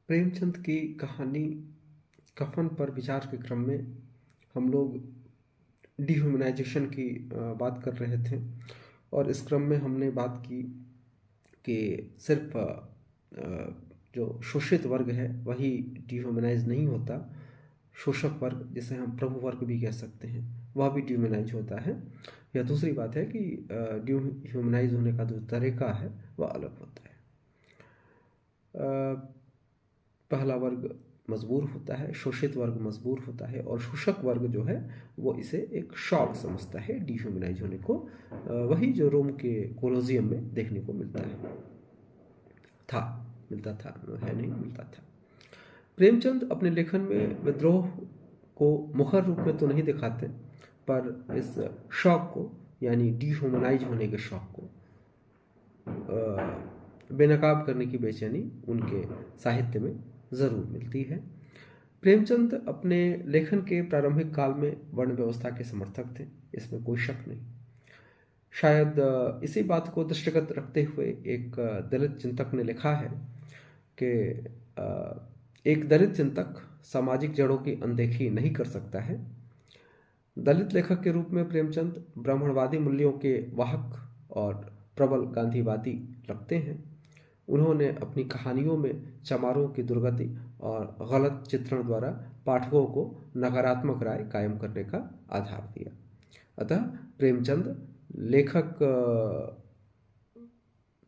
प्रेमचंद की कहानी कफन पर विचार के क्रम में हम लोग डिह्यूमनाइजेशन की बात कर रहे थे। और इस क्रम में हमने बात की कि सिर्फ जो शोषित वर्ग है वही डिह्यूमनाइज नहीं होता, शोषक वर्ग जिसे हम प्रभु वर्ग भी कह सकते हैं वह भी डिह्यूमनाइज होता है। या दूसरी बात है कि डिह्यूमनाइज होने का जो तरीका है वह अलग होता है। पहला वर्ग मजबूर होता है, शोषित वर्ग मजबूर होता है, और शोषक वर्ग जो है वो इसे एक शॉक समझता है डिह्यूमनाइज होने को। वही जो रोम के कोलोजियम में देखने को मिलता है, मिलता था, है नहीं, मिलता था। प्रेमचंद अपने लेखन में विद्रोह को मुखर रूप में तो नहीं दिखाते, पर इस शौक को यानी डिह्यूमनाइज होने के शौक को बेनकाब करने की बेचैनी उनके साहित्य में ज़रूर मिलती है। प्रेमचंद अपने लेखन के प्रारंभिक काल में वर्ण व्यवस्था के समर्थक थे, इसमें कोई शक नहीं। शायद इसी बात को दृष्टिगत रखते हुए एक दलित चिंतक ने लिखा है कि एक दलित चिंतक सामाजिक जड़ों की अनदेखी नहीं कर सकता है। दलित लेखक के रूप में प्रेमचंद ब्राह्मणवादी मूल्यों के वाहक और प्रबल गांधीवादी लगते हैं। उन्होंने अपनी कहानियों में चमारों की दुर्गति और गलत चित्रण द्वारा पाठकों को नकारात्मक राय कायम करने का आधार दिया। अतः प्रेमचंद लेखक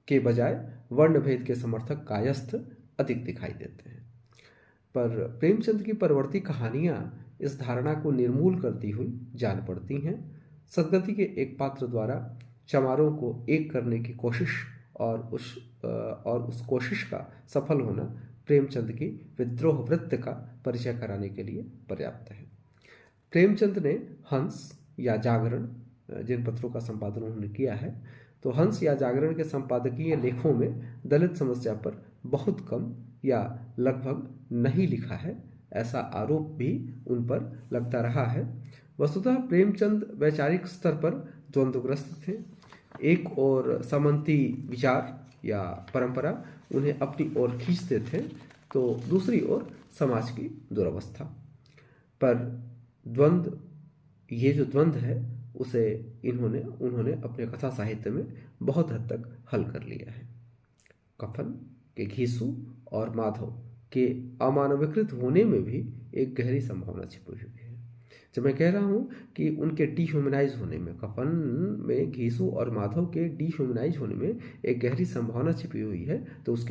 के बजाय वर्णभेद के समर्थक कायस्थ अधिक दिखाई देते हैं। पर प्रेमचंद की परवर्ती कहानियां इस धारणा को निर्मूल करती हुई जान पड़ती हैं। सदगति के एक पात्र द्वारा चमारों को एक करने की कोशिश और उस कोशिश का सफल होना प्रेमचंद की विद्रोह वृत्ति का परिचय कराने के लिए पर्याप्त है। प्रेमचंद ने हंस या जागरण, जिन पत्रों का संपादन उन्होंने किया है, तो हंस या जागरण के संपादकीय लेखों में दलित समस्या पर बहुत कम या लगभग नहीं लिखा है, ऐसा आरोप भी उन पर लगता रहा है। वस्तुतः प्रेमचंद वैचारिक स्तर पर द्वंद्वग्रस्त थे। एक और सामंती विचार या परंपरा उन्हें अपनी ओर खींचते थे, तो दूसरी ओर समाज की दुर्वस्था। पर ये जो द्वंद्व है उसे उन्होंने अपने कथा साहित्य में बहुत हद तक हल कर लिया है। कफन के घीसू और माधव के अमानवीकृत होने में भी एक गहरी संभावना छिपी हुई है। जब मैं कह रहा हूं कि उनके डिह्यूमनाइज होने में, कफन में घीसू और माधव के डिह्यूमनाइज होने में एक गहरी संभावना छिपी हुई है, तो उसके